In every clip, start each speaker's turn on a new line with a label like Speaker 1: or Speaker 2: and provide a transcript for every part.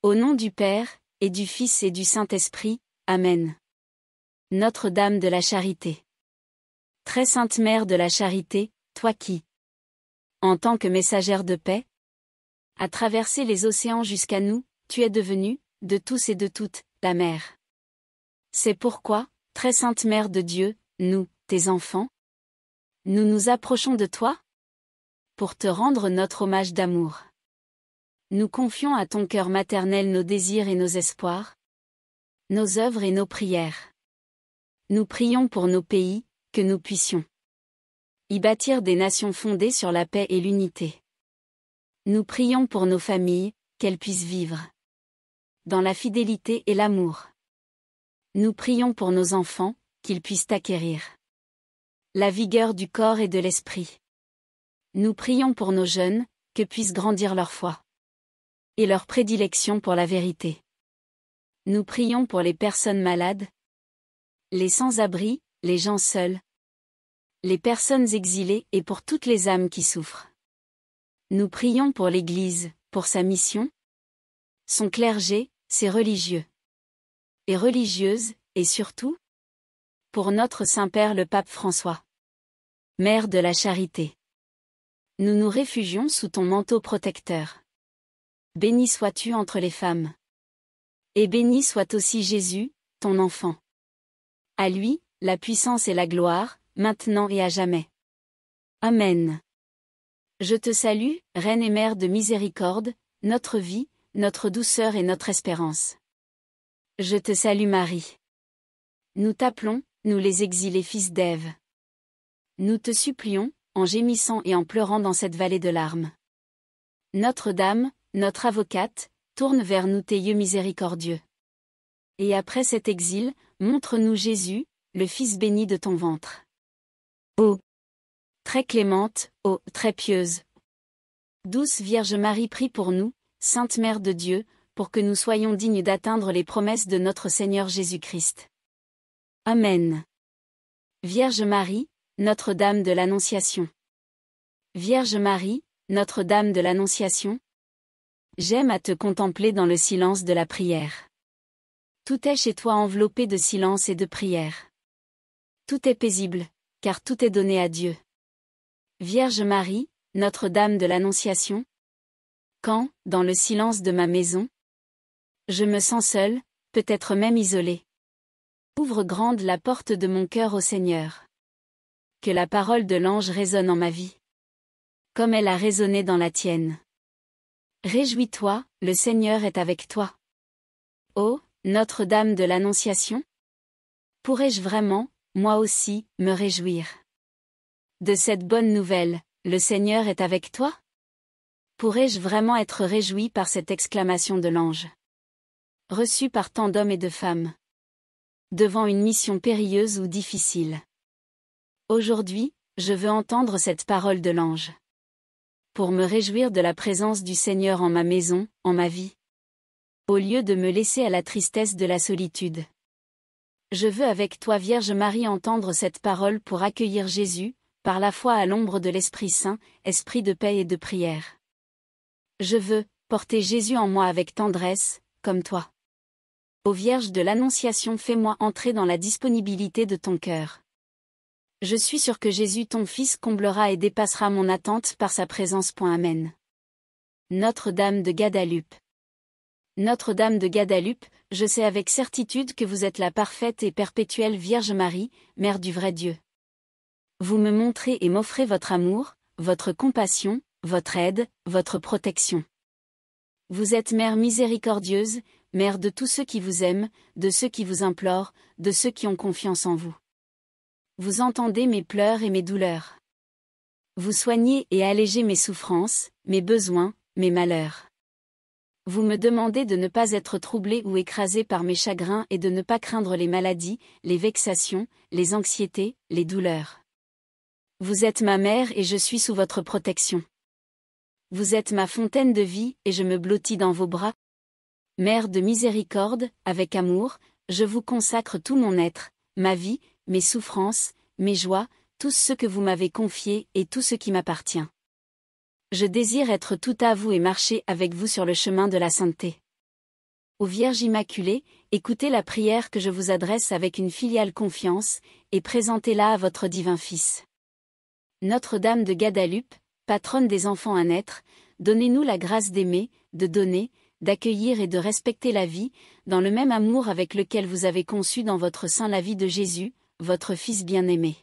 Speaker 1: Au nom du Père, et du Fils et du Saint-Esprit, Amen. Notre-Dame de la Charité. Très sainte Mère de la Charité, toi qui, en tant que messagère de paix, as traversé les océans jusqu'à nous, tu es devenue, de tous et de toutes, la mère. C'est pourquoi, très sainte Mère de Dieu, nous, tes enfants, nous nous approchons de toi pour te rendre notre hommage d'amour. Nous confions à ton cœur maternel nos désirs et nos espoirs, nos œuvres et nos prières. Nous prions pour nos pays, que nous puissions y bâtir des nations fondées sur la paix et l'unité. Nous prions pour nos familles, qu'elles puissent vivre dans la fidélité et l'amour. Nous prions pour nos enfants, qu'ils puissent acquérir la vigueur du corps et de l'esprit. Nous prions pour nos jeunes, que puissent grandir leur foi et leur prédilection pour la vérité. Nous prions pour les personnes malades, les sans-abri, les gens seuls, les personnes exilées et pour toutes les âmes qui souffrent. Nous prions pour l'Église, pour sa mission, son clergé, ses religieux et religieuses, et surtout, pour notre Saint-Père le Pape François, Mère de la Charité. Nous nous réfugions sous ton manteau protecteur. Béni sois-tu entre les femmes. Et béni soit aussi Jésus, ton enfant. À lui, la puissance et la gloire, maintenant et à jamais. Amen. Je te salue, Reine et Mère de miséricorde, notre vie, notre douceur et notre espérance. Je te salue Marie. Nous t'appelons, nous les exilés fils d'Ève. Nous te supplions, en gémissant et en pleurant dans cette vallée de larmes. Notre-Dame, notre avocate, tourne vers nous tes yeux miséricordieux. Et après cet exil, montre-nous Jésus, le Fils béni de ton ventre. Ô très clémente, ô très pieuse, douce Vierge Marie, prie pour nous, Sainte Mère de Dieu, pour que nous soyons dignes d'atteindre les promesses de notre Seigneur Jésus-Christ. Amen. Vierge Marie, Notre-Dame de l'Annonciation. Vierge Marie, Notre-Dame de l'Annonciation, j'aime à te contempler dans le silence de la prière. Tout est chez toi enveloppé de silence et de prière. Tout est paisible, car tout est donné à Dieu. Vierge Marie, Notre-Dame de l'Annonciation, quand, dans le silence de ma maison, je me sens seule, peut-être même isolée, ouvre grande la porte de mon cœur au Seigneur. Que la parole de l'ange résonne en ma vie, comme elle a résonné dans la tienne. Réjouis-toi, le Seigneur est avec toi. Ô, Notre-Dame de l'Annonciation, pourrais-je vraiment, moi aussi, me réjouir de cette bonne nouvelle, le Seigneur est avec toi? Pourrais-je vraiment être réjoui par cette exclamation de l'ange, reçue par tant d'hommes et de femmes, devant une mission périlleuse ou difficile? Aujourd'hui, je veux entendre cette parole de l'ange, pour me réjouir de la présence du Seigneur en ma maison, en ma vie, au lieu de me laisser à la tristesse de la solitude. Je veux avec toi Vierge Marie entendre cette parole pour accueillir Jésus, par la foi à l'ombre de l'Esprit Saint, esprit de paix et de prière. Je veux porter Jésus en moi avec tendresse, comme toi. Ô Vierge de l'Annonciation, fais-moi entrer dans la disponibilité de ton cœur. Je suis sûre que Jésus ton Fils comblera et dépassera mon attente par sa présence. Amen. Notre-Dame de Guadalupe. Notre-Dame de Guadalupe, je sais avec certitude que vous êtes la parfaite et perpétuelle Vierge Marie, Mère du vrai Dieu. Vous me montrez et m'offrez votre amour, votre compassion, votre aide, votre protection. Vous êtes Mère miséricordieuse, Mère de tous ceux qui vous aiment, de ceux qui vous implorent, de ceux qui ont confiance en vous. Vous entendez mes pleurs et mes douleurs. Vous soignez et allégez mes souffrances, mes besoins, mes malheurs. Vous me demandez de ne pas être troublé ou écrasé par mes chagrins et de ne pas craindre les maladies, les vexations, les anxiétés, les douleurs. Vous êtes ma mère et je suis sous votre protection. Vous êtes ma fontaine de vie et je me blottis dans vos bras. Mère de miséricorde, avec amour, je vous consacre tout mon être, ma vie, mes souffrances, mes joies, tout ce que vous m'avez confié et tout ce qui m'appartient. Je désire être tout à vous et marcher avec vous sur le chemin de la sainteté. Ô Vierge Immaculée, écoutez la prière que je vous adresse avec une filiale confiance, et présentez-la à votre divin Fils. Notre-Dame de Guadalupe, patronne des enfants à naître, donnez-nous la grâce d'aimer, de donner, d'accueillir et de respecter la vie, dans le même amour avec lequel vous avez conçu dans votre sein la vie de Jésus, votre Fils bien-aimé.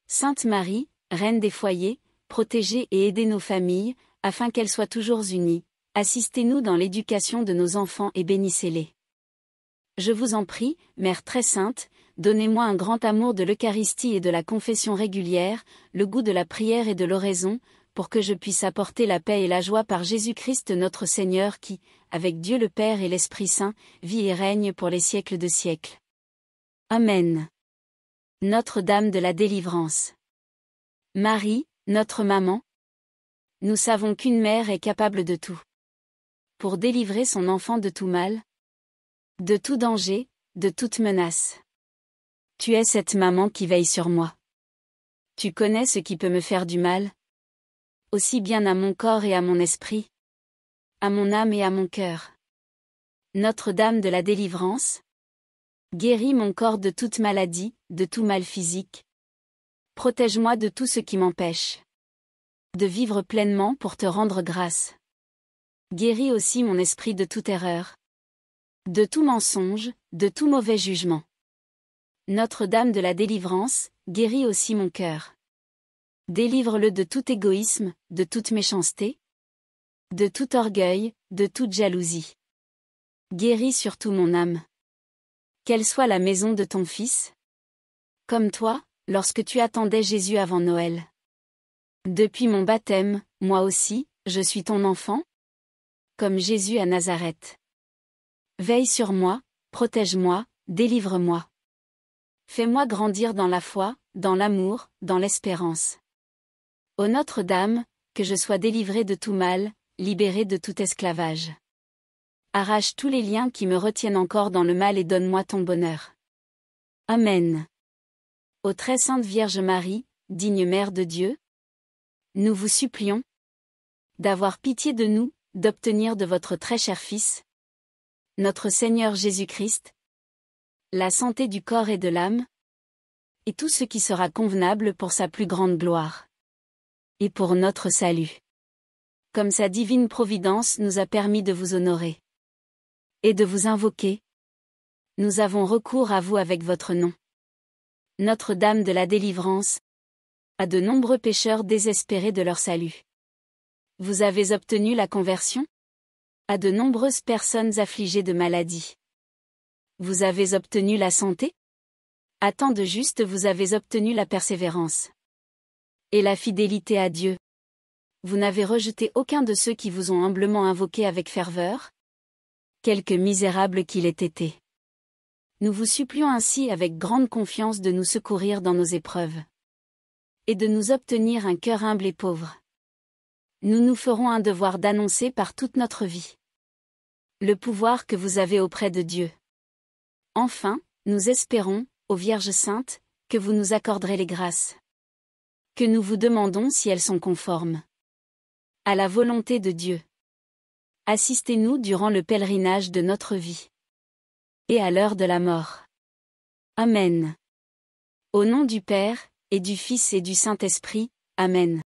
Speaker 1: Sainte Marie, Reine des foyers, protégez et aidez nos familles, afin qu'elles soient toujours unies. Assistez-nous dans l'éducation de nos enfants et bénissez-les. Je vous en prie, Mère très sainte, donnez-moi un grand amour de l'Eucharistie et de la confession régulière, le goût de la prière et de l'oraison, pour que je puisse apporter la paix et la joie par Jésus-Christ notre Seigneur qui, avec Dieu le Père et l'Esprit Saint, vit et règne pour les siècles de siècles. Amen. Notre-Dame de la délivrance. Marie, notre maman. Nous savons qu'une mère est capable de tout. Pour délivrer son enfant de tout mal, de tout danger, de toute menace. Tu es cette maman qui veille sur moi. Tu connais ce qui peut me faire du mal, aussi bien à mon corps et à mon esprit, à mon âme et à mon cœur. Notre-Dame de la délivrance, guéris mon corps de toute maladie, de tout mal physique. Protège-moi de tout ce qui m'empêche de vivre pleinement pour te rendre grâce. Guéris aussi mon esprit de toute erreur, de tout mensonge, de tout mauvais jugement. Notre-Dame de la délivrance, guéris aussi mon cœur. Délivre-le de tout égoïsme, de toute méchanceté, de tout orgueil, de toute jalousie. Guéris surtout mon âme. Qu'elle soit la maison de ton Fils, comme toi, lorsque tu attendais Jésus avant Noël. Depuis mon baptême, moi aussi, je suis ton enfant, comme Jésus à Nazareth. Veille sur moi, protège-moi, délivre-moi. Fais-moi grandir dans la foi, dans l'amour, dans l'espérance. Ô Notre-Dame, que je sois délivrée de tout mal, libérée de tout esclavage. Arrache tous les liens qui me retiennent encore dans le mal et donne-moi ton bonheur. Amen. Ô très sainte Vierge Marie, digne Mère de Dieu, nous vous supplions d'avoir pitié de nous, d'obtenir de votre très cher Fils, notre Seigneur Jésus-Christ, la santé du corps et de l'âme, et tout ce qui sera convenable pour sa plus grande gloire, et pour notre salut. Comme sa divine providence nous a permis de vous honorer et de vous invoquer, nous avons recours à vous avec votre nom. Notre-Dame de la délivrance, à de nombreux pécheurs désespérés de leur salut. Vous avez obtenu la conversion? À de nombreuses personnes affligées de maladies. Vous avez obtenu la santé? À tant de justes vous avez obtenu la persévérance et la fidélité à Dieu. Vous n'avez rejeté aucun de ceux qui vous ont humblement invoqué avec ferveur? Quelque misérable qu'il ait été. Nous vous supplions ainsi avec grande confiance de nous secourir dans nos épreuves et de nous obtenir un cœur humble et pauvre. Nous nous ferons un devoir d'annoncer par toute notre vie le pouvoir que vous avez auprès de Dieu. Enfin, nous espérons, ô Vierge Sainte, que vous nous accorderez les grâces que nous vous demandons si elles sont conformes à la volonté de Dieu. Assistez-nous durant le pèlerinage de notre vie et à l'heure de la mort. Amen. Au nom du Père, et du Fils et du Saint-Esprit, Amen.